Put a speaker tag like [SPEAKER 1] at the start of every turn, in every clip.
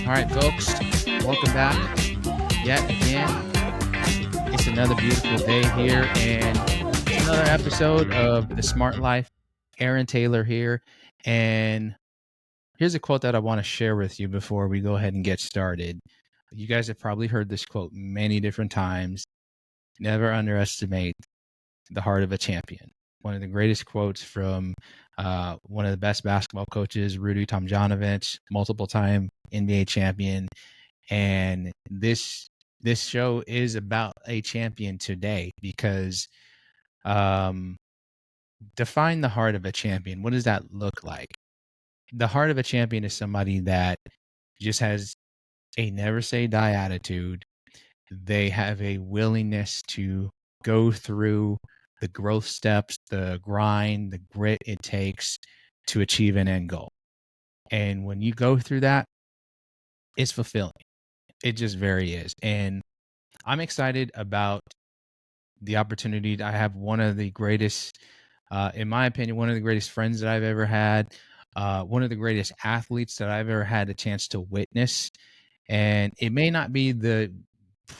[SPEAKER 1] All right, folks, welcome back yet again. It's another beautiful day here, and it's another episode of The Smart Life. Aaron Taylor here, and here's a quote that I want to share with you before we go ahead and get started. You guys have probably heard this quote many different times. Never underestimate the heart of a champion. One of the greatest quotes from one of the best basketball coaches, Rudy Tomjanovich, multiple-time NBA champion. And this show is about a champion today because define the heart of a champion. What does that look like? The heart of a champion is somebody that just has a never say die attitude. They have a willingness to go through the growth steps, the grind, the grit it takes to achieve an end goal. And when you go through that, it's fulfilling. It just very is. And I'm excited about the opportunity. I have one of the greatest, in my opinion, one of the greatest friends that I've ever had, one of the greatest athletes that I've ever had a chance to witness. And it may not be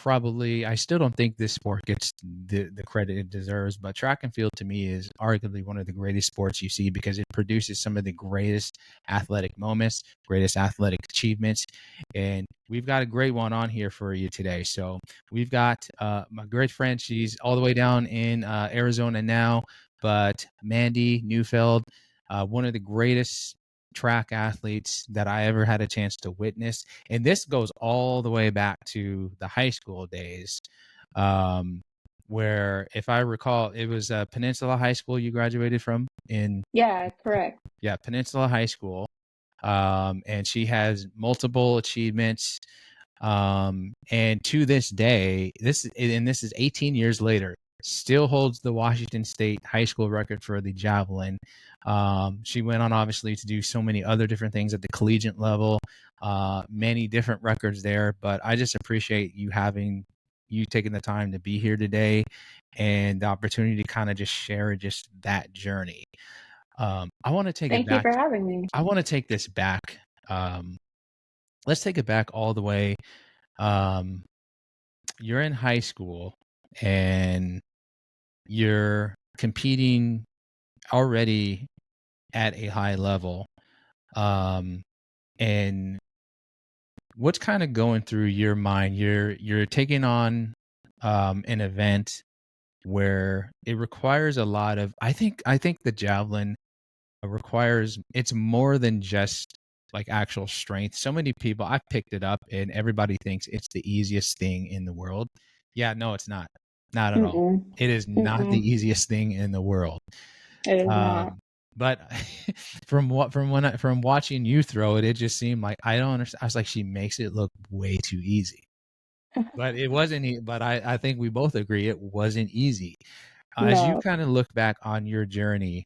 [SPEAKER 1] I still don't think this sport gets the credit it deserves, but track and field to me is arguably one of the greatest sports you see because it produces some of the greatest athletic moments, greatest athletic achievements. And we've got a great one on here for you today. So we've got my great friend. She's all the way down in Arizona now, but Mandy Newfeld, one of the greatest track athletes that I ever had a chance to witness. And this goes all the way back to the high school days, where, if I recall, it was Peninsula High School you graduated from in.
[SPEAKER 2] Yeah, correct.
[SPEAKER 1] Yeah, Peninsula High School. And she has multiple achievements. And to this day, this is 18 years later, still holds the Washington State high school record for the javelin. She went on, obviously, to do so many other different things at the collegiate level, many different records there. But I just appreciate you taking the time to be here today and the opportunity to kind of just share just that journey. I want to take it
[SPEAKER 2] Thank you
[SPEAKER 1] back.
[SPEAKER 2] for having me.
[SPEAKER 1] I want to take this back. Let's take it back all the way. You're in high school and you're competing already at a high level. And what's kind of going through your mind? You're taking on an event where it requires a lot of, I think the javelin requires, it's more than just like actual strength. So many people, I've picked it up and everybody thinks it's the easiest thing in the world. Yeah, no, it's not. Not at all.
[SPEAKER 2] Mm-mm.
[SPEAKER 1] It is not the easiest thing in the world.
[SPEAKER 2] It is not.
[SPEAKER 1] But from watching you throw it, it just seemed like, I don't understand. I was like, she makes it look way too easy. But it wasn't. But I think we both agree it wasn't easy. As you
[SPEAKER 2] No.
[SPEAKER 1] kind of look back on your journey,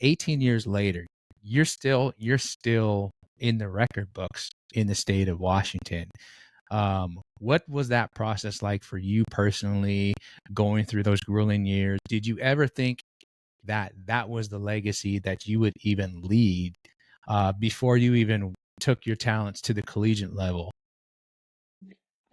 [SPEAKER 1] 18 years later, you're still in the record books in the state of Washington. What was that process like for you personally, going through those grueling years? Did you ever think that was the legacy that you would even lead before you even took your talents to the collegiate level?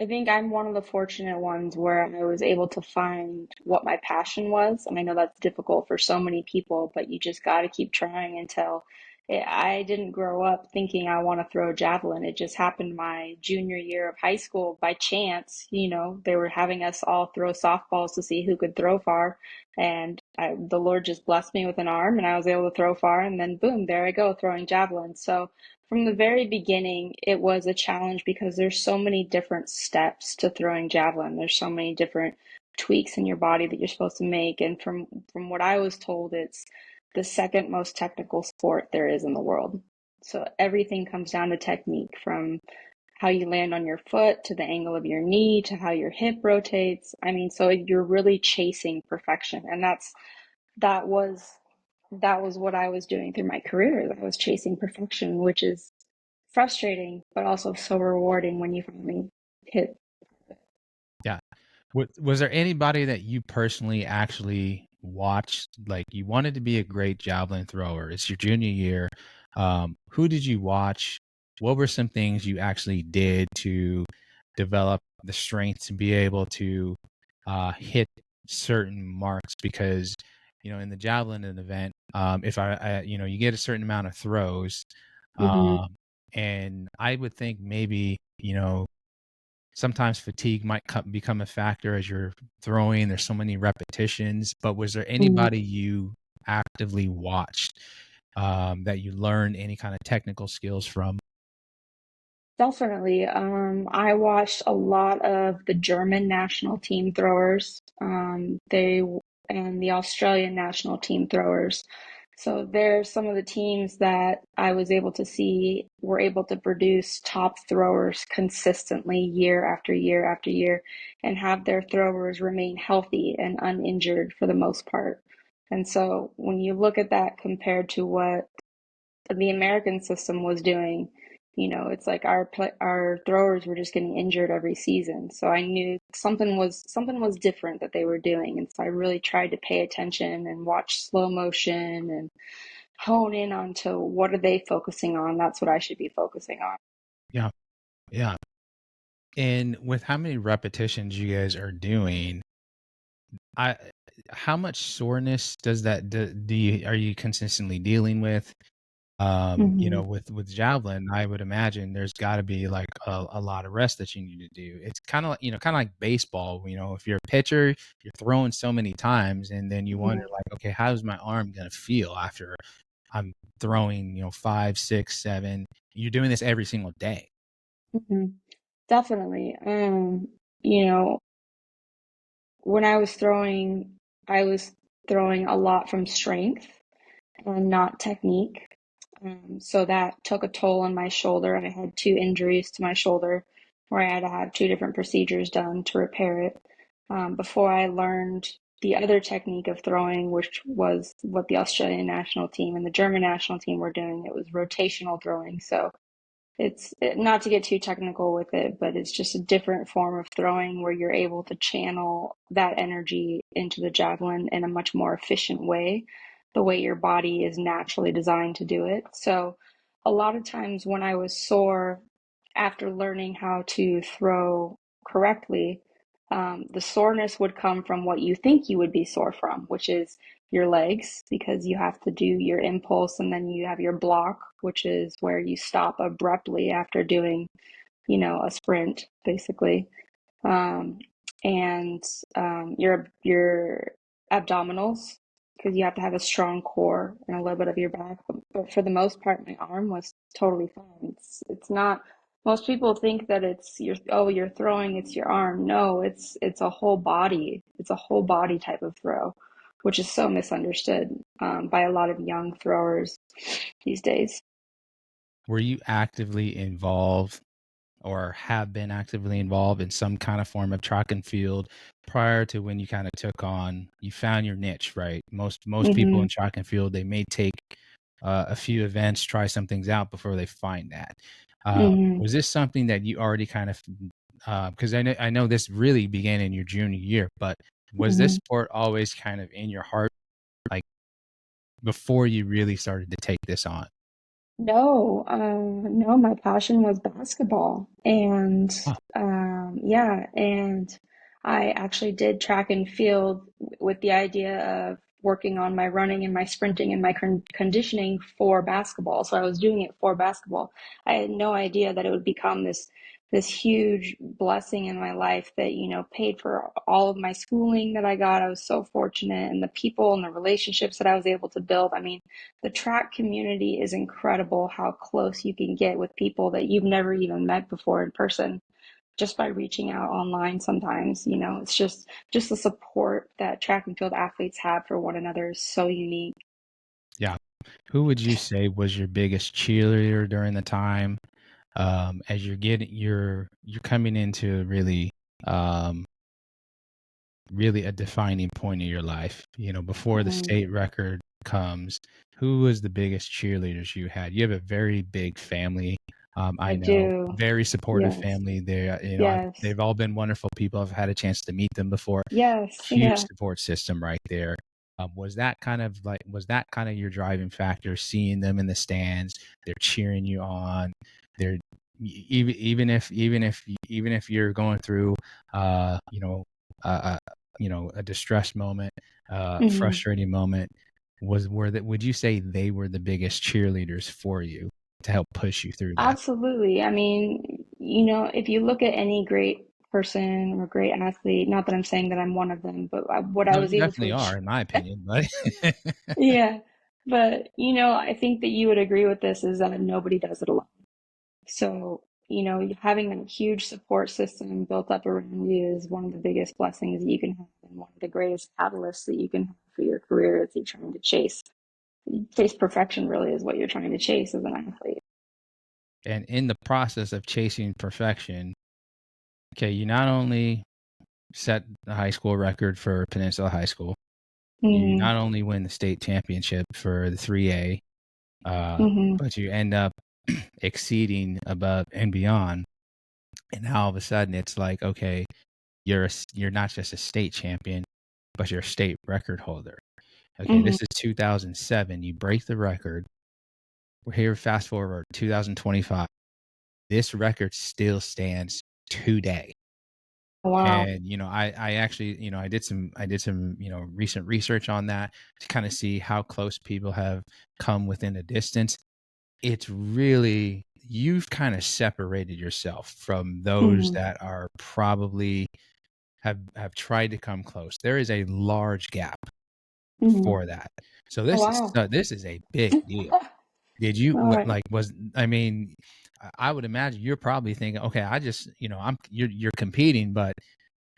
[SPEAKER 2] I think I'm one of the fortunate ones where I was able to find what my passion was. And I know that's difficult for so many people, but you just got to keep trying until I didn't grow up thinking I want to throw a javelin. It just happened my junior year of high school by chance. They were having us all throw softballs to see who could throw far. And the Lord just blessed me with an arm and I was able to throw far. And then boom, there I go throwing javelins. So from the very beginning, it was a challenge because there's so many different steps to throwing javelin. There's so many different tweaks in your body that you're supposed to make. And from what I was told, it's the second most technical sport there is in the world. So everything comes down to technique, from how you land on your foot to the angle of your knee to how your hip rotates. I mean, so you're really chasing perfection. And that was what I was doing through my career. I was chasing perfection, which is frustrating, but also so rewarding when you finally hit.
[SPEAKER 1] Yeah. Was there anybody that you personally actually watched? Like, you wanted to be a great javelin thrower. It's your junior year. Who did you watch what were some things you actually did to develop the strength to be able to hit certain marks? Because in the javelin event, if you get a certain amount of throws,
[SPEAKER 2] Hmm.
[SPEAKER 1] um, and I would think maybe sometimes fatigue might become a factor as you're throwing. There's so many repetitions, but was there
[SPEAKER 2] Hmm.
[SPEAKER 1] anybody you actively watched that you learned any kind of technical skills from?
[SPEAKER 2] Definitely. I watched a lot of the German national team throwers, and the Australian national team throwers. So there's some of the teams that I was able to see were able to produce top throwers consistently year after year after year and have their throwers remain healthy and uninjured for the most part. And so when you look at that compared to what the American system was doing, it's like our throwers were just getting injured every season. So I knew something was different that they were doing, and so I really tried to pay attention and watch slow motion and hone in onto what are they focusing on. That's what I should be focusing on.
[SPEAKER 1] Yeah, yeah. And with how many repetitions you guys are doing, I how much soreness does that do you are you consistently dealing with?
[SPEAKER 2] Hmm.
[SPEAKER 1] With javelin, I would imagine there's got to be like a lot of rest that you need to do. It's kind of like, baseball. If you're a pitcher, you're throwing so many times, and then you wonder
[SPEAKER 2] Hmm.
[SPEAKER 1] like, okay, how's my arm gonna feel after I'm throwing, five, six, seven. You're doing this every single day.
[SPEAKER 2] Hmm. Definitely. You know, when I was throwing a lot from strength and not technique. So that took a toll on my shoulder. I had two injuries to my shoulder where I had to have two different procedures done to repair it before I learned the other technique of throwing, which was what the Australian national team and the German national team were doing. It was rotational throwing. So not to get too technical with it, but it's just a different form of throwing where you're able to channel that energy into the javelin in a much more efficient way, the way your body is naturally designed to do it. So, a lot of times when I was sore after learning how to throw correctly, the soreness would come from what you think you would be sore from, which is your legs, because you have to do your impulse and then you have your block, which is where you stop abruptly after doing, a sprint, basically. Um, and your abdominals, because you have to have a strong core and a little bit of your back. But for the most part, my arm was totally fine. It's not. Most people think that you're throwing, it's your arm. No, it's a whole body. It's a whole body type of throw, which is so misunderstood by a lot of young throwers these days.
[SPEAKER 1] Were you actively involved or have been actively involved in some kind of form of track and field prior to when you kind of you found your niche, right? Most people
[SPEAKER 2] Hmm.
[SPEAKER 1] in track and field, they may take a few events, try some things out before they find that.
[SPEAKER 2] Hmm.
[SPEAKER 1] Was this something that you already kind of, because I know this really began in your junior year, but was this
[SPEAKER 2] Hmm.
[SPEAKER 1] sport always kind of in your heart, like before you really started to take this on?
[SPEAKER 2] No, no, my passion was basketball. And
[SPEAKER 1] Oh,
[SPEAKER 2] yeah, and I actually did track and field with the idea of working on my running and my sprinting and my conditioning for basketball. So I was doing it for basketball. I had no idea that it would become this huge blessing in my life that, paid for all of my schooling that I got. I was so fortunate, and the people and the relationships that I was able to build. I mean, the track community is incredible how close you can get with people that you've never even met before in person just by reaching out online sometimes. It's just the support that track and field athletes have for one another is so unique.
[SPEAKER 1] yeah. Who would you say was your biggest cheerleader during the time? As you're coming into um, really a defining point in your life, before the
[SPEAKER 2] Mhm.
[SPEAKER 1] state record comes, who was the biggest cheerleaders you had? You have a very big family.
[SPEAKER 2] I
[SPEAKER 1] I know,
[SPEAKER 2] do.
[SPEAKER 1] very supportive
[SPEAKER 2] Yes.
[SPEAKER 1] family.
[SPEAKER 2] Yes.
[SPEAKER 1] They've all been wonderful people. I've had a chance to meet them before.
[SPEAKER 2] Yes.
[SPEAKER 1] Huge
[SPEAKER 2] Yeah.
[SPEAKER 1] support system right there. Was that kind of your driving factor? Seeing them in the stands, they're cheering you on. They're even if you're going through you know uh, a distress moment,
[SPEAKER 2] Hmm.
[SPEAKER 1] frustrating moment, would you say they were the biggest cheerleaders for you to help push you through that?
[SPEAKER 2] Absolutely. I mean, if you look at any great person or great athlete, not that I'm saying that I'm one of them, but what I
[SPEAKER 1] No,
[SPEAKER 2] was
[SPEAKER 1] you
[SPEAKER 2] able to
[SPEAKER 1] definitely are,
[SPEAKER 2] achieve.
[SPEAKER 1] in my opinion, but
[SPEAKER 2] Yeah. But, I think that you would agree with this is that nobody does it alone. So, having a huge support system built up around you is one of the biggest blessings that you can have and one of the greatest catalysts that you can have for your career as you're trying to chase perfection really is what you're trying to chase as an athlete.
[SPEAKER 1] and in the process of chasing perfection, okay, you not only set the high school record for Peninsula High School, you
[SPEAKER 2] Hmm.
[SPEAKER 1] not only win the state championship for the 3A,
[SPEAKER 2] Hmm.
[SPEAKER 1] but you end up exceeding above and beyond. And now all of a sudden it's like, okay, you're not just a state champion, but you're a state record holder. Okay,
[SPEAKER 2] Hmm.
[SPEAKER 1] this is 2007. You break the record. We're here. Fast forward 2025. This record still stands today.
[SPEAKER 2] Wow.
[SPEAKER 1] And I actually I did some recent research on that to kind of see how close people have come within a distance. It's really, you've kind of separated yourself from those
[SPEAKER 2] Hmm.
[SPEAKER 1] that are probably have tried to come close. There is a large gap
[SPEAKER 2] Hmm.
[SPEAKER 1] for that. So
[SPEAKER 2] Oh, wow.
[SPEAKER 1] this is a big deal. Did you
[SPEAKER 2] All right.
[SPEAKER 1] like was I mean, I would imagine you're probably thinking, okay, I just, you're competing, but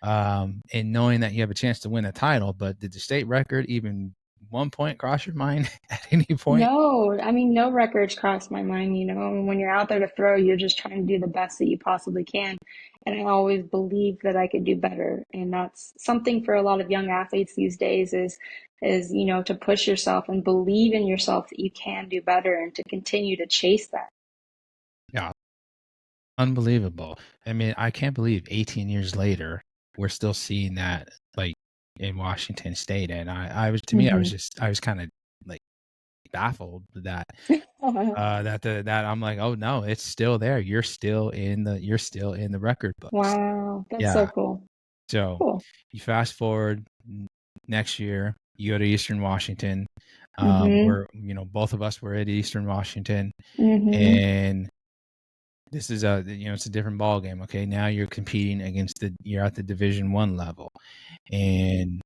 [SPEAKER 1] and knowing that you have a chance to win a title, but did the state record even 1 point cross your mind at any point?
[SPEAKER 2] No, I mean, no records cross my mind, and when you're out there to throw, you're just trying to do the best that you possibly can. And I always believe that I could do better. And that's something for a lot of young athletes these days is to push yourself and believe in yourself that you can do better and to continue to chase that.
[SPEAKER 1] Yeah, unbelievable. I mean, I can't believe 18 years later, we're still seeing that, like, in Washington State, and to me,
[SPEAKER 2] Hmm.
[SPEAKER 1] I was kinda, like, baffled that, that I'm like, "Oh, no, it's still there. You're still in the record books."
[SPEAKER 2] Wow, that's so
[SPEAKER 1] Yeah.
[SPEAKER 2] cool.
[SPEAKER 1] So,
[SPEAKER 2] Cool.
[SPEAKER 1] you fast forward next year, you go to Eastern Washington.
[SPEAKER 2] Hmm.
[SPEAKER 1] We're both of us were at Eastern Washington,
[SPEAKER 2] Hmm.
[SPEAKER 1] and this is it's a different ball game. Okay, now you're at the Division 1 level, and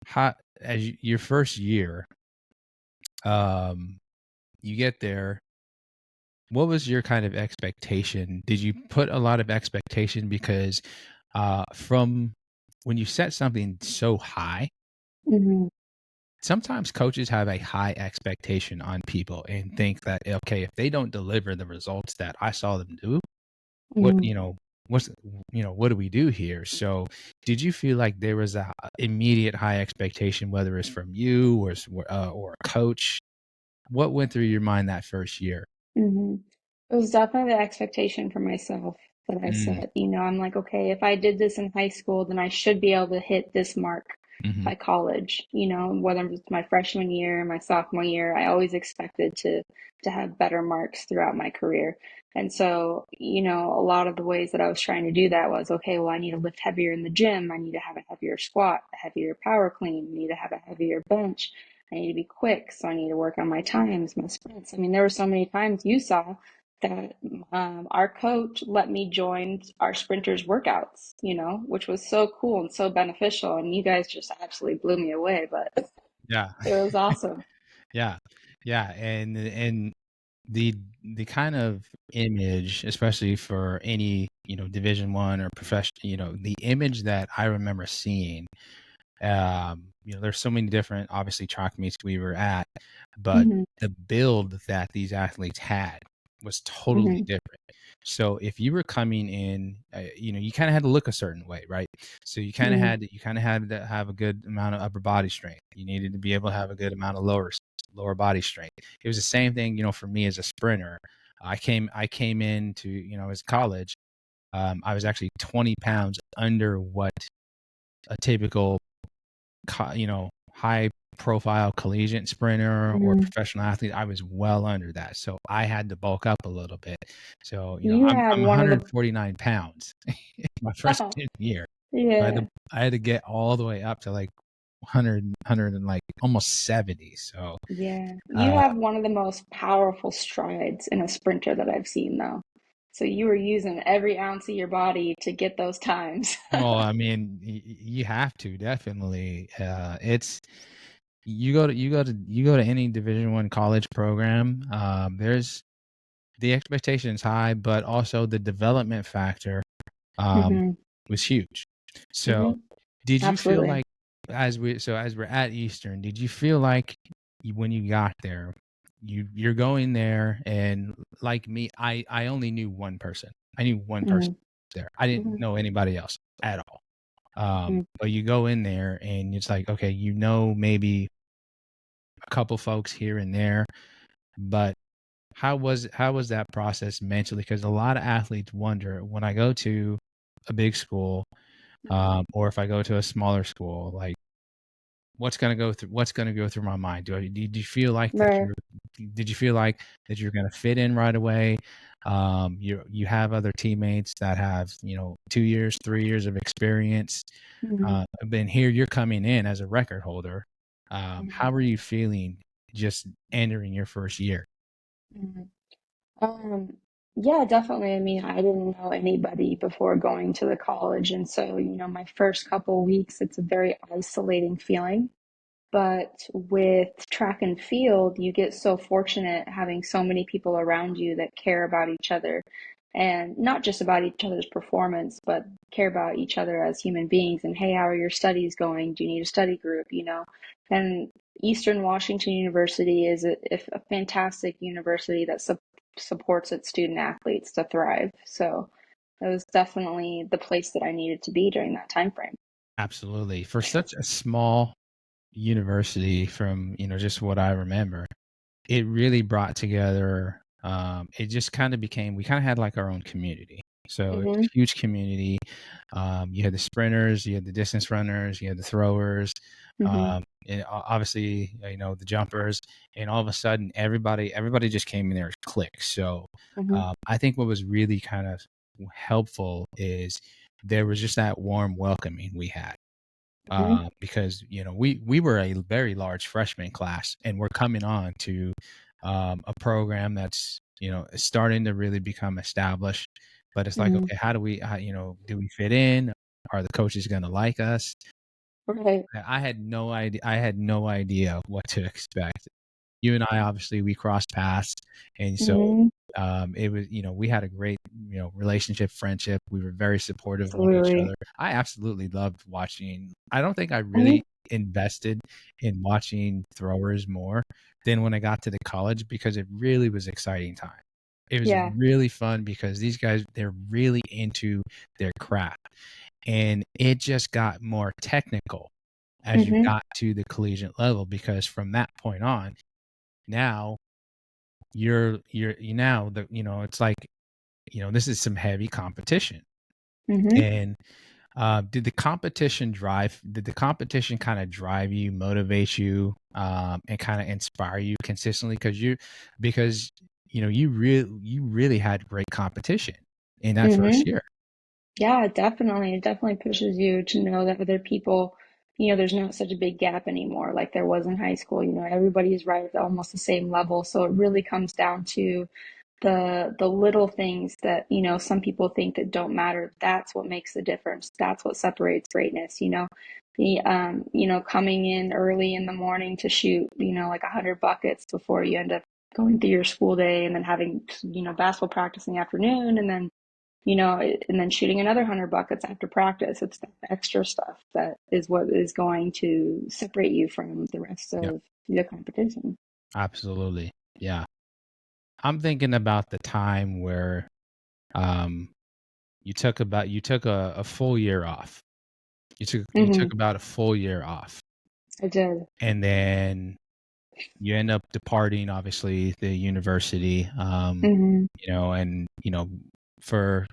[SPEAKER 1] how your first year, um, you get there. What was your kind of expectation? Did you put a lot of expectation because from when you set something so high,
[SPEAKER 2] Hmm.
[SPEAKER 1] sometimes coaches have a high expectation on people and think that, okay, if they don't deliver the results that I saw them do, what
[SPEAKER 2] Hmm.
[SPEAKER 1] what's what do we do here? So did you feel like there was a immediate high expectation, whether it's from you or a coach? What went through your mind that first year?
[SPEAKER 2] Hmm. It was definitely the expectation for myself that I
[SPEAKER 1] Mm,
[SPEAKER 2] set. I'm like, okay, if I did this in high school, then I should be able to hit this mark
[SPEAKER 1] hmm
[SPEAKER 2] by college. Whether it's my freshman year, my sophomore year, I always expected to have better marks throughout my career. And so, a lot of the ways that I was trying to do that was, okay, well, I need to lift heavier in the gym. I need to have a heavier squat, a heavier power clean, I need to have a heavier bench. I need to be quick, so I need to work on my times, my sprints. I mean, there were so many times you saw that our coach let me join our sprinters workouts, which was so cool and so beneficial. And you guys just absolutely blew me away, but
[SPEAKER 1] yeah.
[SPEAKER 2] it was awesome.
[SPEAKER 1] Yeah. Yeah, and the kind of image, especially for any, Division 1 or profession, the image that I remember seeing, there's so many different, obviously, track meets we were at, but
[SPEAKER 2] Hmm.
[SPEAKER 1] the build that these athletes had was totally
[SPEAKER 2] Hmm.
[SPEAKER 1] different. So if you were coming in, you kind of had to look a certain way, right? So
[SPEAKER 2] Hmm.
[SPEAKER 1] you kind of had to have a good amount of upper body strength. You needed to be able to have a good amount of lower body strength. It was the same thing, for me as a sprinter. I came into, as college. I was actually 20 pounds under what a typical, high profile collegiate sprinter or
[SPEAKER 2] Mhm.
[SPEAKER 1] professional athlete. I was well under that. So I had to bulk up a little bit. So,
[SPEAKER 2] You had
[SPEAKER 1] I'm
[SPEAKER 2] one of the
[SPEAKER 1] 149 pounds my freshman year. I had to
[SPEAKER 2] yeah.
[SPEAKER 1] I had to get all the way up to like 100 and like almost 70. So,
[SPEAKER 2] Yeah, you
[SPEAKER 1] uh,
[SPEAKER 2] have one of the most powerful strides in a sprinter that I've seen, though. So you were using every ounce of your body to get those times.
[SPEAKER 1] well, I mean, you have to definitely. It's you go to any Division One college program. There's the expectation is high, but also the development factor um,
[SPEAKER 2] hmm
[SPEAKER 1] was huge. So,
[SPEAKER 2] hmm
[SPEAKER 1] did you feel
[SPEAKER 2] Absolutely.
[SPEAKER 1] like as we're at Eastern, did you feel like when you got there, you're going there and like me, I only knew one person. I knew one person
[SPEAKER 2] hmm
[SPEAKER 1] there. I didn't
[SPEAKER 2] hmm
[SPEAKER 1] know anybody else at all.
[SPEAKER 2] hmm
[SPEAKER 1] But you go in there and it's like, okay, maybe a couple folks here and there, but how was that process mentally? Because a lot of athletes wonder when I go to a big school,
[SPEAKER 2] hmm
[SPEAKER 1] or if I go to a smaller school, like what's gonna go through my mind? Did you feel like
[SPEAKER 2] Right.
[SPEAKER 1] did you feel like that you're gonna fit in right away? You have other teammates that have 2 years, 3 years of experience.
[SPEAKER 2] hmm
[SPEAKER 1] But here you're coming in as a record holder.
[SPEAKER 2] hmm
[SPEAKER 1] How are you feeling just entering your first year?
[SPEAKER 2] hmm Um, yeah, definitely. I mean, I didn't know anybody before going to the college, and so, my first couple weeks, it's a very isolating feeling. But with track and field, you get so fortunate having so many people around you that care about each other and not just about each other's performance, but care about each other as human beings. And hey, how are your studies going? Do you need a study group? And Eastern Washington University is a fantastic university that supports its student athletes to thrive. So it was definitely the place that I needed to be during that time frame.
[SPEAKER 1] Absolutely. For such a small university, from just what I remember, it really brought together. It just kind of became we kind of had like our own community. So it was
[SPEAKER 2] hmm
[SPEAKER 1] a huge community. You had the sprinters, you had the distance runners, you had the throwers,
[SPEAKER 2] hmm
[SPEAKER 1] and obviously the jumpers. And all of a sudden, everybody just came in there and clicked. So
[SPEAKER 2] hmm
[SPEAKER 1] I think what was really kind of helpful is there was just that warm welcoming we had,
[SPEAKER 2] hmm
[SPEAKER 1] because we were a very large freshman class, and we're coming on to a program that's starting to really become established. But it's like,
[SPEAKER 2] hmm
[SPEAKER 1] okay, how do do we fit in? Are the coaches going to like us?
[SPEAKER 2] Right.
[SPEAKER 1] I had no idea. I had no idea what to expect. You and I, obviously, we crossed paths, and so
[SPEAKER 2] hmm
[SPEAKER 1] it was, we had a great, relationship, friendship. We were very supportive of one each
[SPEAKER 2] Absolutely.
[SPEAKER 1] other. I absolutely loved watching. I don't think I
[SPEAKER 2] Mhm,
[SPEAKER 1] really invested in watching throwers more than when I got to the college, because it really was exciting time. It was
[SPEAKER 2] Yeah.
[SPEAKER 1] really fun because these guys, they're really into their craft, and it just got more technical as you
[SPEAKER 2] hmm
[SPEAKER 1] got to the collegiate level, because from that point on, now you now the it's like, this is some heavy competition.
[SPEAKER 2] hmm
[SPEAKER 1] And did the competition kind of drive you, motivate you, and kind of inspire you consistently? Because you really had great competition in that
[SPEAKER 2] hmm
[SPEAKER 1] first year.
[SPEAKER 2] Yeah, definitely. It definitely pushes you to know that other people, there's not such a big gap anymore like there was in high school. Everybody is right at almost the same level. So it really comes down to the little things that, some people think that don't matter. That's what makes the difference. That's what separates greatness, coming in early in the morning to shoot, like 100 buckets before you end up going through your school day and then having, basketball practice in the afternoon and then shooting another 100 buckets after practice. It's that extra stuff that is what is going to separate you from the rest
[SPEAKER 1] Yeah,
[SPEAKER 2] of the competition.
[SPEAKER 1] absolutely. Yeah. I'm thinking about the time where um you took a full year off. You took
[SPEAKER 2] hmm
[SPEAKER 1] about a full year off,
[SPEAKER 2] I did.
[SPEAKER 1] and then you end up departing, obviously, the university,
[SPEAKER 2] hmm
[SPEAKER 1] and for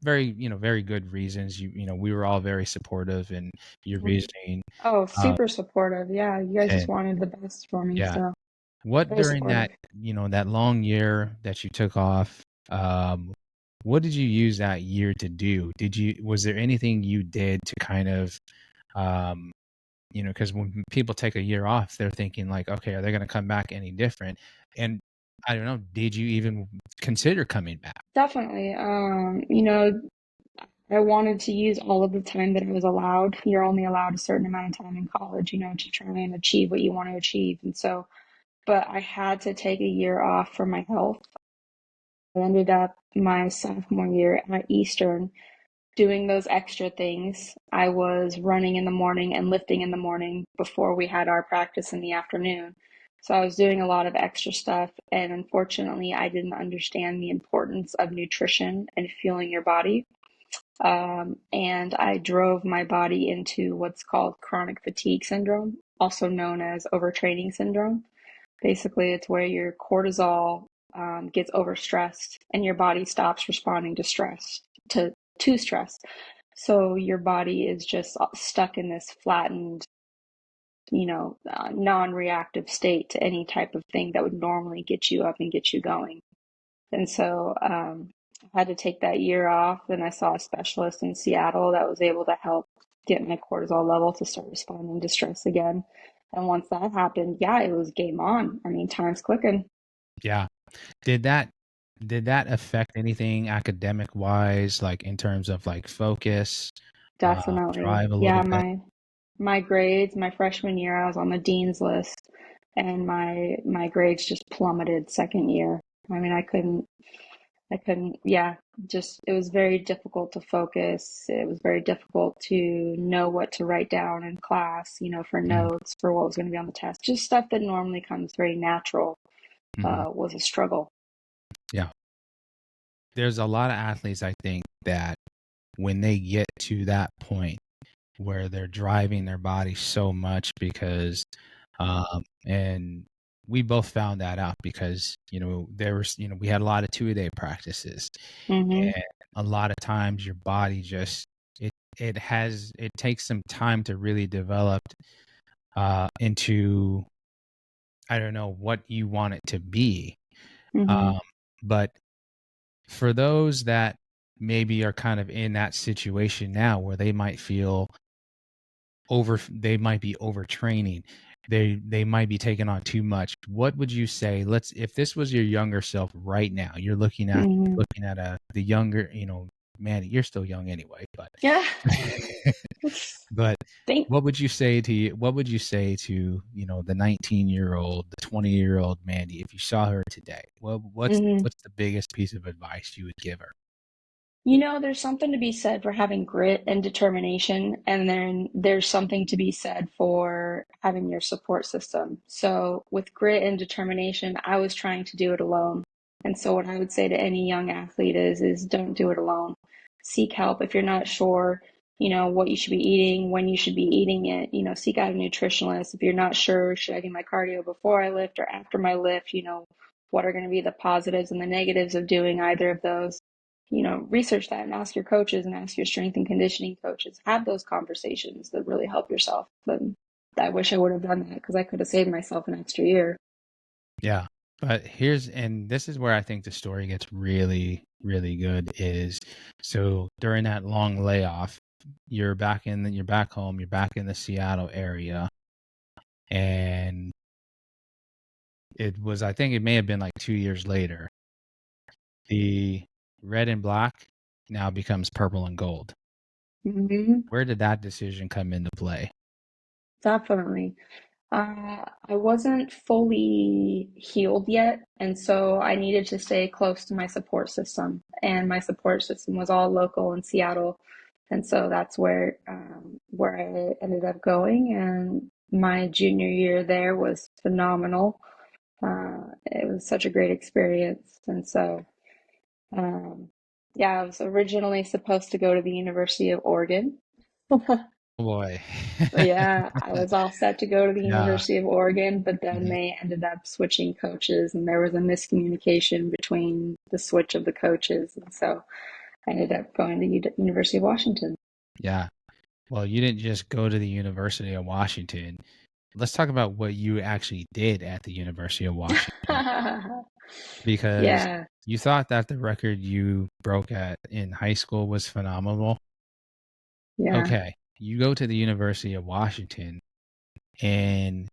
[SPEAKER 1] very, very good reasons. We were all very supportive in your
[SPEAKER 2] Mhm.
[SPEAKER 1] reasoning.
[SPEAKER 2] Oh,
[SPEAKER 1] Um,
[SPEAKER 2] super supportive. Yeah, you guys just
[SPEAKER 1] and
[SPEAKER 2] wanted the best for me,
[SPEAKER 1] yeah,
[SPEAKER 2] so
[SPEAKER 1] what
[SPEAKER 2] very
[SPEAKER 1] during
[SPEAKER 2] supportive.
[SPEAKER 1] that long year that you took off, what did you use that year to do? Was there anything you did to kind of, um, because when people take a year off, they're thinking like, okay, are they going to come back any different? And I don't know, did you even consider coming back?
[SPEAKER 2] Definitely. I wanted to use all of the time that I was allowed. You're only allowed a certain amount of time in college, to try and achieve what you want to achieve. And so, but I had to take a year off for my health. I ended up my sophomore year at Eastern doing those extra things. I was running in the morning and lifting in the morning before we had our practice in the afternoon. So I was doing a lot of extra stuff. And unfortunately, I didn't understand the importance of nutrition and fueling your body. And I drove my body into what's called chronic fatigue syndrome, also known as overtraining syndrome. Basically, it's where your cortisol gets overstressed and your body stops responding to stress. So your body is just stuck in this flattened, non-reactive state to any type of thing that would normally get you up and get you going. And so I had to take that year off. And I saw a specialist in Seattle that was able to help get my cortisol level to start responding to stress again. And once that happened, yeah, it was game on. I mean, time's clicking.
[SPEAKER 1] Yeah. Did that did that affect anything academic wise, like in terms of like focus,
[SPEAKER 2] Definitely.
[SPEAKER 1] drive a
[SPEAKER 2] Yeah,
[SPEAKER 1] little bit?
[SPEAKER 2] my grades, my freshman year, I was on the dean's list, and my grades just plummeted second year. I mean, I couldn't, yeah, just it was very difficult to focus. It was very difficult to know what to write down in class, for
[SPEAKER 1] Mhm,
[SPEAKER 2] notes, for what was going to be on the test. Just stuff that normally comes very natural,
[SPEAKER 1] mhm.
[SPEAKER 2] was a struggle.
[SPEAKER 1] Yeah. There's a lot of athletes, I think, that when they get to that point where they're driving their body so much because and we both found that out because there was we had a lot of 2-a-day practices,
[SPEAKER 2] Hmm.
[SPEAKER 1] and a lot of times your body just it it takes some time to really develop into, I don't know what you want it to be,
[SPEAKER 2] Hmm.
[SPEAKER 1] um, but for those that maybe are kind of in that situation now where they might be overtraining, they might be taking on too much. What would you say, let's if this was your younger self right now, you're
[SPEAKER 2] Hmm.
[SPEAKER 1] looking at the younger, man, you're still young anyway, but
[SPEAKER 2] Yeah.
[SPEAKER 1] but
[SPEAKER 2] Think.
[SPEAKER 1] what would you say to, the 19-year-old, the 20-year-old Mandy if you saw her today? What's the biggest piece of advice you would give her?
[SPEAKER 2] There's something to be said for having grit and determination, and then there's something to be said for having your support system. So, with grit and determination, I was trying to do it alone. And so, what I would say to any young athlete is don't do it alone. Seek help if you're not sure, what you should be eating, when you should be eating it. Seek out a nutritionalist. If you're not sure, should I do my cardio before I lift or after my lift? What are going to be the positives and the negatives of doing either of those? Research that and ask your coaches and ask your strength and conditioning coaches. Have those conversations that really help yourself. But I wish I would have done that because I could have saved myself an extra year.
[SPEAKER 1] Yeah. But this is where I think the story gets really, really good is, so during that long layoff, you're back home, you're back in the Seattle area, and I think it may have been like 2 years later, the red and black now becomes purple and gold.
[SPEAKER 2] Hmm.
[SPEAKER 1] Where did that decision come into play?
[SPEAKER 2] Definitely. I wasn't fully healed yet, and so I needed to stay close to my support system. And my support system was all local in Seattle, and so that's where I ended up going. And my junior year there was phenomenal. It was such a great experience, and so um, yeah, I was originally supposed to go to the University of Oregon.
[SPEAKER 1] Oh boy.
[SPEAKER 2] Yeah, I was all set to go to the
[SPEAKER 1] Yeah.
[SPEAKER 2] University of Oregon, but then
[SPEAKER 1] Mhm.
[SPEAKER 2] they ended up switching coaches, and there was a miscommunication between the switch of the coaches. And so I ended up going to University of Washington.
[SPEAKER 1] Yeah. Well, you didn't just go to the University of Washington. Let's talk about what you actually did at the University of Washington, because
[SPEAKER 2] Yeah.
[SPEAKER 1] you thought that the record you broke at in high school was phenomenal.
[SPEAKER 2] Yeah.
[SPEAKER 1] Okay, you go to the University of Washington and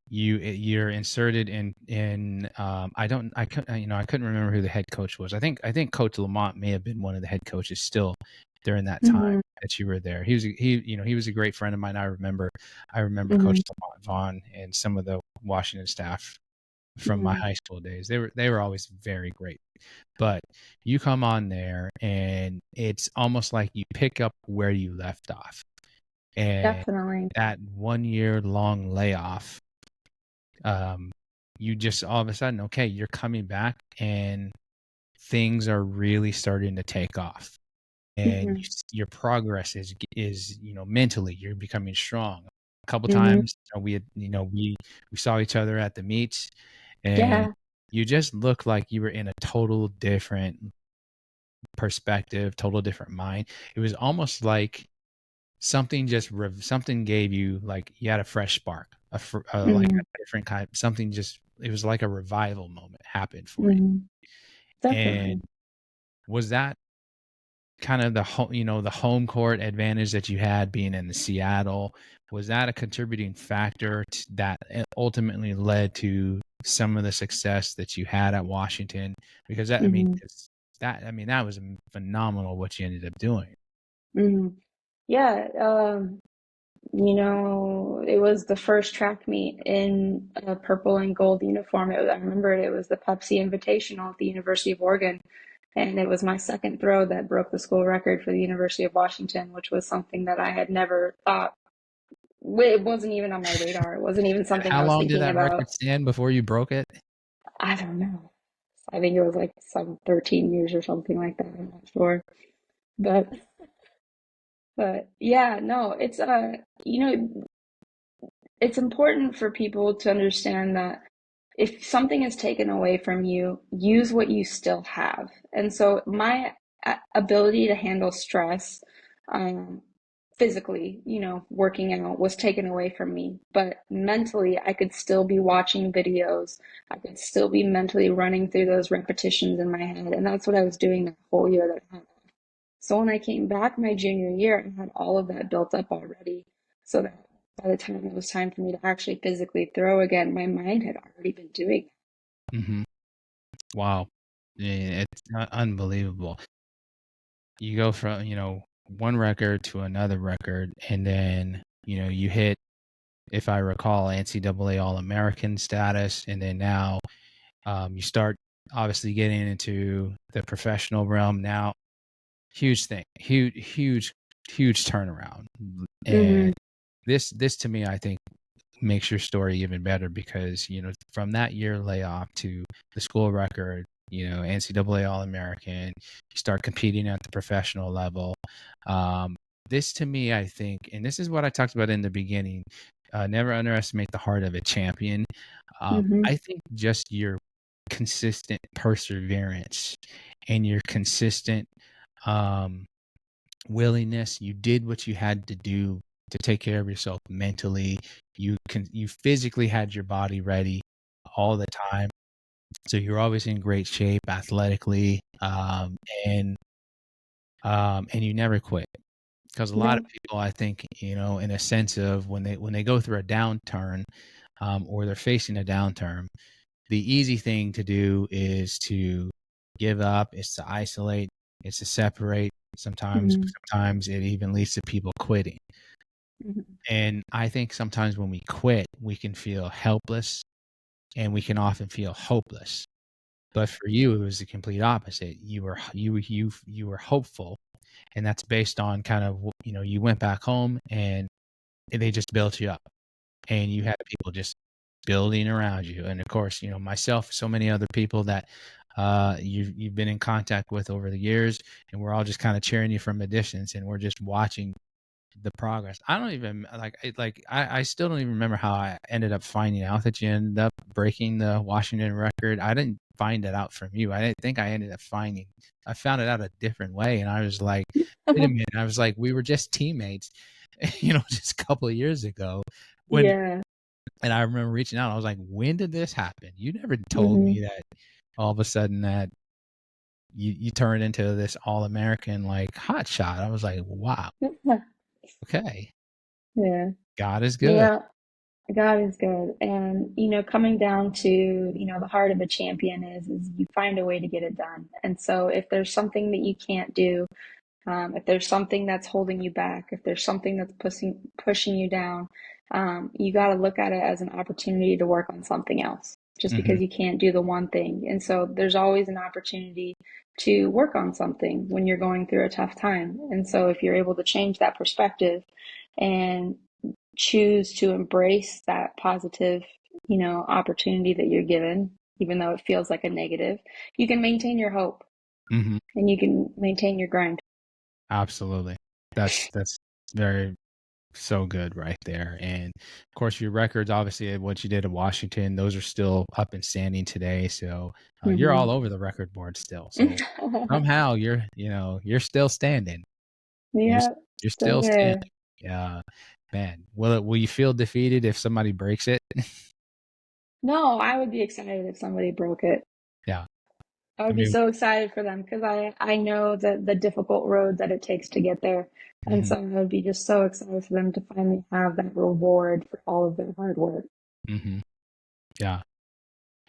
[SPEAKER 1] you're inserted in I couldn't I couldn't remember who the head coach was. I think Coach Lamont may have been one of the head coaches still during that time
[SPEAKER 2] Hmm.
[SPEAKER 1] that you were there. He was a great friend of mine. I remember Coach
[SPEAKER 2] Hmm.
[SPEAKER 1] Lamont Vaughn and some of the Washington staff from my
[SPEAKER 2] Hmm.
[SPEAKER 1] high school days. They were always very great. But you come on there and it's almost like you pick up where you left off. And
[SPEAKER 2] Definitely.
[SPEAKER 1] that 1 year long layoff, um, you just all of a sudden, okay, you're coming back and things are really starting to take off. And
[SPEAKER 2] Hmm.
[SPEAKER 1] your progress is mentally you're becoming strong. A couple
[SPEAKER 2] Hmm.
[SPEAKER 1] times we had we saw each other at the meets, and
[SPEAKER 2] Yeah.
[SPEAKER 1] you just looked like you were in a total different perspective, total different mind. It was almost like something gave you, like you had a fresh spark, like
[SPEAKER 2] Hmm.
[SPEAKER 1] a different kind, something just it was like a revival moment happened for you.
[SPEAKER 2] Hmm.
[SPEAKER 1] And
[SPEAKER 2] Definitely.
[SPEAKER 1] was that kind of the home court advantage that you had being in the Seattle? Was that a contributing factor that ultimately led to some of the success that you had at Washington? Because that, I mean,
[SPEAKER 2] Hmm.
[SPEAKER 1] that was phenomenal what you ended up doing.
[SPEAKER 2] Hmm. Yeah. It was the first track meet in a purple and gold uniform. I remember it was the Pepsi Invitational at the University of Oregon. And it was my second throw that broke the school record for the University of Washington, which was something that I had never thought. It wasn't even on my radar. It wasn't even something I
[SPEAKER 1] How
[SPEAKER 2] was
[SPEAKER 1] long did
[SPEAKER 2] thinking
[SPEAKER 1] that
[SPEAKER 2] about.
[SPEAKER 1] record stand before you broke it?
[SPEAKER 2] I don't know. I think it was like some 13 years or something like that. I'm not sure. But yeah, no, it's important for people to understand that if something is taken away from you, use what you still have. And so my ability to handle stress, um, physically, working out was taken away from me. But mentally, I could still be watching videos. I could still be mentally running through those repetitions in my head. And that's what I was doing that whole year that I had. So when I came back my junior year, I had all of that built up already. So that by the time it was time for me to actually physically throw again, my mind had already been doing
[SPEAKER 1] Hmm. Wow. Yeah, it's unbelievable. You go from, one record to another record, and then, you hit, if I recall, NCAA All-American status, and then now you start obviously getting into the professional realm now. Huge thing, huge, huge turnaround.
[SPEAKER 2] that.
[SPEAKER 1] And this to me, I think, makes your story even better because from that year layoff to the school record, NCAA All American, you start competing at the professional level. Um, this to me, I think, and this is what I talked about in the beginning. Never underestimate the heart of a champion.
[SPEAKER 2] Hmm.
[SPEAKER 1] I think just your consistent perseverance and your consistent um, willingness. You did what you had to do to take care of yourself mentally. You physically had your body ready all the time. So you're always in great shape athletically. And and you never quit. Because a lot of
[SPEAKER 2] No.
[SPEAKER 1] people, I think, in a sense of when they go through a downturn, or they're facing a downturn, the easy thing to do is to give up, is to isolate, is to separate. Sometimes
[SPEAKER 2] Hmm.
[SPEAKER 1] sometimes it even leads to people quitting.
[SPEAKER 2] Hmm.
[SPEAKER 1] And I think sometimes when we quit, we can feel helpless and we can often feel hopeless. But for you, it was the complete opposite. You were hopeful, and that's based on kind of you went back home and they just built you up, and you had people just building around you. And of course, myself, so many other people that you've been in contact with over the years, and we're all just kind of cheering you from a distance, and we're just watching the progress. I don't even I still don't even remember how I ended up finding out that you ended up breaking the Washington record. I didn't find it out from you. I think I found it out a different way. And I was like, wait a minute. I was like, we were just teammates, just a couple of years ago when,
[SPEAKER 2] Yeah.
[SPEAKER 1] and I remember reaching out. I was like, when did this happen? You never told
[SPEAKER 2] Hmm.
[SPEAKER 1] me that all of a sudden that you turned into this all-American like hot shot. I was like, wow, okay.
[SPEAKER 2] Yeah.
[SPEAKER 1] God is good.
[SPEAKER 2] Yeah. God is good. And, coming down to, the heart of a champion is you find a way to get it done. And so if there's something that you can't do, if there's something that's holding you back, if there's something that's pushing you down, you got to look at it as an opportunity to work on something else, just
[SPEAKER 1] Mhm,
[SPEAKER 2] because you can't do the one thing. And so there's always an opportunity to work on something when you're going through a tough time. And so if you're able to change that perspective and choose to embrace that positive, opportunity that you're given, even though it feels like a negative, you can maintain your hope
[SPEAKER 1] mhm.
[SPEAKER 2] and you can maintain your grind.
[SPEAKER 1] Absolutely. That's very so good right there. And of course, your records, obviously, what you did at Washington, those are still up and standing today. So you're all
[SPEAKER 2] Hmm.
[SPEAKER 1] over the record board still. So somehow you're still standing. You're
[SPEAKER 2] Yeah,
[SPEAKER 1] you're
[SPEAKER 2] still
[SPEAKER 1] still standing.
[SPEAKER 2] there.
[SPEAKER 1] Yeah, man. Will you feel defeated if somebody breaks it?
[SPEAKER 2] No, I would be excited if somebody broke it.
[SPEAKER 1] Yeah.
[SPEAKER 2] I
[SPEAKER 1] I
[SPEAKER 2] would be
[SPEAKER 1] mean,
[SPEAKER 2] so excited for them because I know the difficult road that it takes to get there. And
[SPEAKER 1] hmm
[SPEAKER 2] so I would be just so excited for them to finally have that reward for all of their hard work.
[SPEAKER 1] hmm yeah.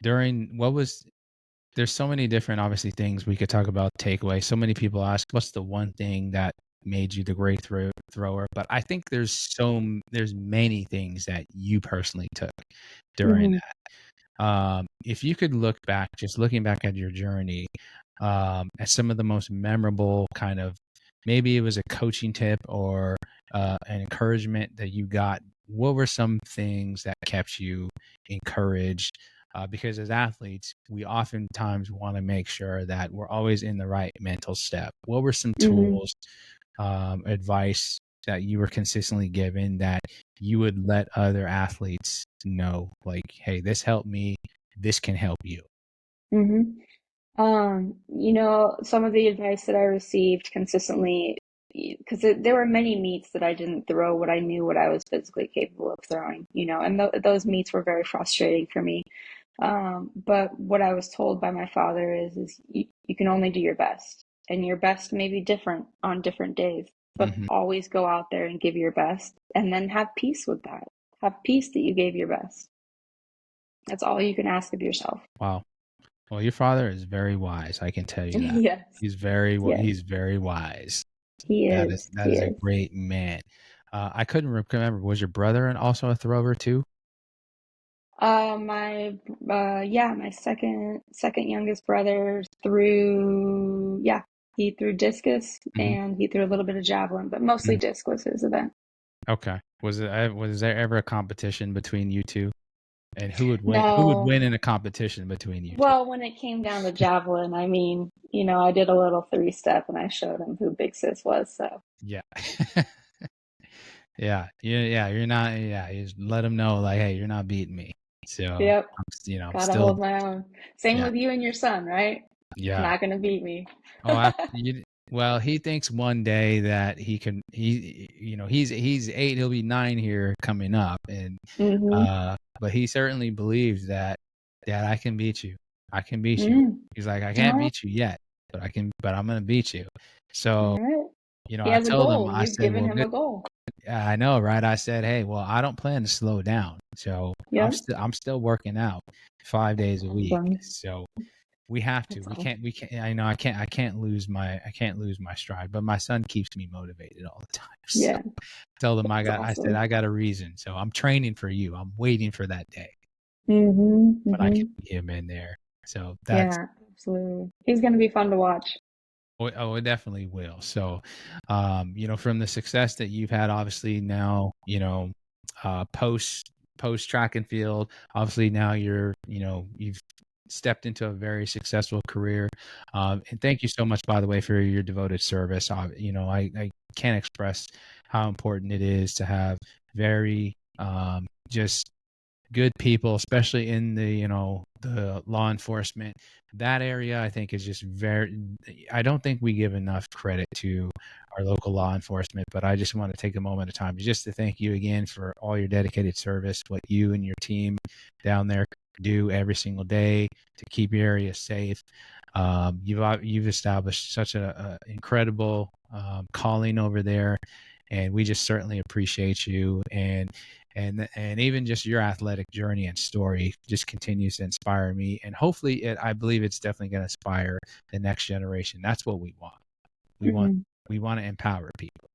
[SPEAKER 1] During what was There's so many different, obviously, things we could talk about takeaway. So many people ask, "What's the one thing that made you the great thrower?" But I think there's many things that you personally took during
[SPEAKER 2] Hmm.
[SPEAKER 1] that. If you could look back, just looking back at your journey, at some of the most memorable kind of, maybe it was a coaching tip or an encouragement that you got. What were some things that kept you encouraged? Because as athletes, we oftentimes want to make sure that we're always in the right mental step. What were some
[SPEAKER 2] Hmm.
[SPEAKER 1] tools, advice that you were consistently given that you would let other athletes know, like, hey, this helped me, this can help you?
[SPEAKER 2] Hmm. Some of the advice that I received consistently, because there were many meets that I didn't throw what I knew what I was physically capable of throwing, and those meets were very frustrating for me. But what I was told by my father is you can only do your best, and your best may be different on different days, but
[SPEAKER 1] Hmm.
[SPEAKER 2] always go out there and give your best, and then have peace with that. Have peace that you gave your best. That's all you can ask of yourself.
[SPEAKER 1] Wow. Well, your father is very wise. I can tell you that.
[SPEAKER 2] Yes, yes,
[SPEAKER 1] He's very wise.
[SPEAKER 2] he is.
[SPEAKER 1] That
[SPEAKER 2] He
[SPEAKER 1] is a
[SPEAKER 2] is.
[SPEAKER 1] great man. I couldn't remember. Was your brother and also a thrower too?
[SPEAKER 2] My second youngest brother threw, yeah, he threw discus
[SPEAKER 1] Hmm.
[SPEAKER 2] and he threw a little bit of javelin, but mostly disc was his event.
[SPEAKER 1] Okay. Was there ever a competition between you two? And who would win? Who would
[SPEAKER 2] No,
[SPEAKER 1] win in a competition between you two?
[SPEAKER 2] well, when it came down to javelin, I mean, I did a little three step and I showed him who Big Sis was. So,
[SPEAKER 1] Yeah. Yeah. You're not. Yeah. You just let them know, like, hey, you're not beating me. So,
[SPEAKER 2] yep,
[SPEAKER 1] I'm
[SPEAKER 2] gotta
[SPEAKER 1] still.
[SPEAKER 2] hold my own. Same
[SPEAKER 1] Yeah.
[SPEAKER 2] with you and your son, right?
[SPEAKER 1] Yeah.
[SPEAKER 2] Not gonna beat me.
[SPEAKER 1] Oh, well, he thinks one day that he can. He's 8. He'll be 9 here coming up, and
[SPEAKER 2] Mm-hmm.
[SPEAKER 1] but he certainly believes that, Dad, I can beat you. I can beat you.
[SPEAKER 2] Mm.
[SPEAKER 1] He's like, I
[SPEAKER 2] All
[SPEAKER 1] can't
[SPEAKER 2] right.
[SPEAKER 1] beat you yet, but I can. But I'm gonna beat you.
[SPEAKER 2] All
[SPEAKER 1] So,
[SPEAKER 2] right. He
[SPEAKER 1] I
[SPEAKER 2] has a
[SPEAKER 1] told him.
[SPEAKER 2] goal.
[SPEAKER 1] I
[SPEAKER 2] You've
[SPEAKER 1] said,
[SPEAKER 2] given
[SPEAKER 1] well,
[SPEAKER 2] him a goal.
[SPEAKER 1] yeah, I know, right? I said, hey, well, I don't plan to slow down. So
[SPEAKER 2] Yep.
[SPEAKER 1] I'm still working out 5 days a week.
[SPEAKER 2] Awesome.
[SPEAKER 1] So we have to.
[SPEAKER 2] That's awesome.
[SPEAKER 1] We can't. I know I can't lose my stride. But my son keeps me motivated all the time. So
[SPEAKER 2] Yeah,
[SPEAKER 1] I told him
[SPEAKER 2] that's
[SPEAKER 1] I said
[SPEAKER 2] awesome.
[SPEAKER 1] I got a reason. So I'm training for you. I'm waiting for that day
[SPEAKER 2] Mm-hmm.
[SPEAKER 1] when I can
[SPEAKER 2] Mm-hmm.
[SPEAKER 1] be him in there. So that's
[SPEAKER 2] Yeah, absolutely. He's gonna be fun to watch.
[SPEAKER 1] it definitely will. So, from the success that you've had, obviously now, post track and field, obviously now you've stepped into a very successful career. And thank you so much, by the way, for your devoted service. I can't express how important it is to have very just good people, especially in the law enforcement. That area, I think, is just very, I don't think we give enough credit to our local law enforcement, but I just want to take a moment of time just to thank you again for all your dedicated service, what you and your team down there do every single day to keep your area safe. You've established such a incredible calling over there, and we just certainly appreciate you. And even just your athletic journey and story just continues to inspire me, and hopefully I believe it's definitely going to inspire the next generation. That's what we want. we want
[SPEAKER 2] Hmm.
[SPEAKER 1] we want to empower people.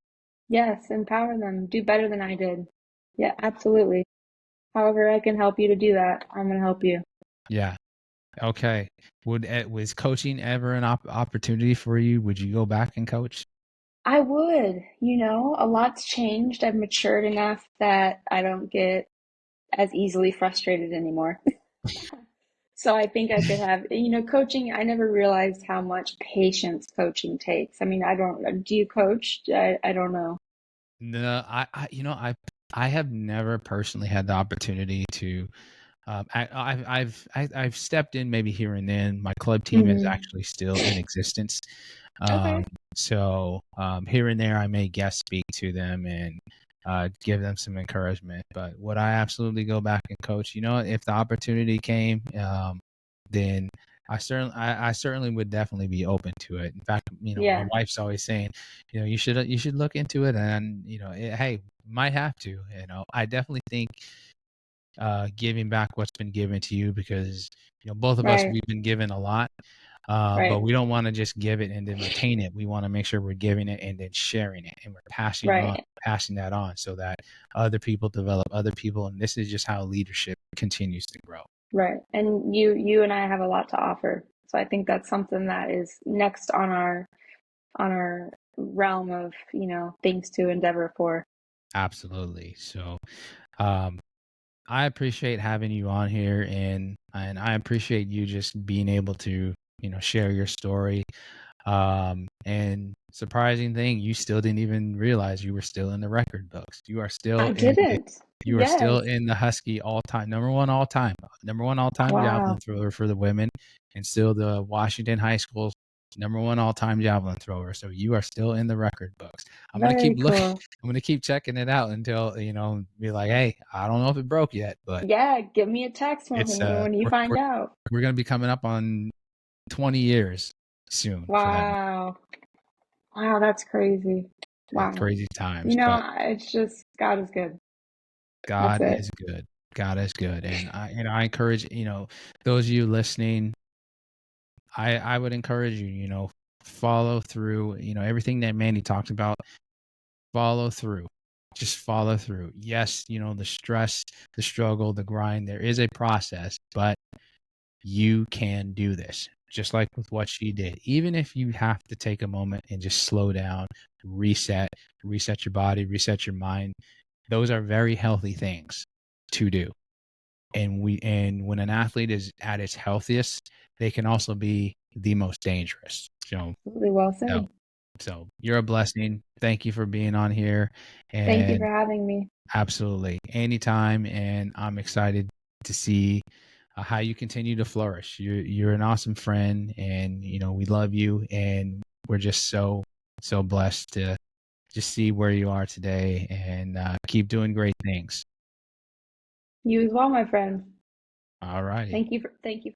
[SPEAKER 2] Yes, empower them. Do better than I did. Yeah, absolutely. However I can help you to do that, I'm going to help you.
[SPEAKER 1] Yeah. Okay. Was coaching ever an opportunity for you? Would you go back and coach?
[SPEAKER 2] I would, a lot's changed. I've matured enough that I don't get as easily frustrated anymore. So I think I could have, coaching, I never realized how much patience coaching takes. I mean, I don't, do you coach? I don't know.
[SPEAKER 1] No, I have never personally had the opportunity to. I've stepped in maybe here and then. My club team is
[SPEAKER 2] Hmm.
[SPEAKER 1] actually still in existence,
[SPEAKER 2] Okay.
[SPEAKER 1] um, so here and there I may guest speak to them and give them some encouragement. But would I absolutely go back and coach? If the opportunity came, then I certainly would definitely be open to it. In fact, my
[SPEAKER 2] Yeah.
[SPEAKER 1] wife's always saying, you should look into it, and hey, might have to. I definitely think giving back what's been given to you, because both of us,
[SPEAKER 2] Right.
[SPEAKER 1] we've been given a lot, but
[SPEAKER 2] Right.
[SPEAKER 1] we don't want to just give it and then retain it. We want to make sure we're giving it and then sharing it, and we're
[SPEAKER 2] Right.
[SPEAKER 1] passing that on so that other people develop other people, and this is just how leadership continues to grow.
[SPEAKER 2] Right. And you and I have a lot to offer. So I think that's something that is next on our realm of, things to endeavor for.
[SPEAKER 1] Absolutely. So um, I appreciate having you on here, and I appreciate you just being able to share your story. And surprising thing, you still didn't even realize you were still in the record books.
[SPEAKER 2] I didn't.
[SPEAKER 1] You are still
[SPEAKER 2] Yes.
[SPEAKER 1] in the Husky number one all time javelin
[SPEAKER 2] Wow.
[SPEAKER 1] thrower for the women, and still the Washington High School's number one all time javelin thrower. So you are still in the record books. I'm gonna keep
[SPEAKER 2] Very
[SPEAKER 1] looking.
[SPEAKER 2] cool.
[SPEAKER 1] I'm gonna keep checking it out until be like, hey, I don't know if it broke yet, but
[SPEAKER 2] Yeah, give me a text when
[SPEAKER 1] it's
[SPEAKER 2] when you find out.
[SPEAKER 1] we're gonna be coming up on 20 years soon for that.
[SPEAKER 2] Wow. Wow, that's crazy. Wow.
[SPEAKER 1] Crazy times, but
[SPEAKER 2] It's just God is good. That's
[SPEAKER 1] God
[SPEAKER 2] it.
[SPEAKER 1] is good. God is good, and I encourage those of you listening. I would encourage you, follow through. Everything that Mandy talked about. Follow through. Just follow through. Yes, the stress, the struggle, the grind. There is a process, but you can do this. Just like with what she did. Even if you have to take a moment and just slow down, reset, reset your body, reset your mind. Those are very healthy things to do. And when an athlete is at its healthiest, they can also be the most dangerous.
[SPEAKER 2] Absolutely well
[SPEAKER 1] So,
[SPEAKER 2] said.
[SPEAKER 1] so you're a blessing. Thank you for being on here,
[SPEAKER 2] Thank you for
[SPEAKER 1] and
[SPEAKER 2] having me.
[SPEAKER 1] absolutely anytime. And I'm excited to see how you continue to flourish. You're an awesome friend, and we love you, and we're just so blessed to just see where you are today, and keep doing great things.
[SPEAKER 2] You as well, my friend.
[SPEAKER 1] All righty.
[SPEAKER 2] Thank you.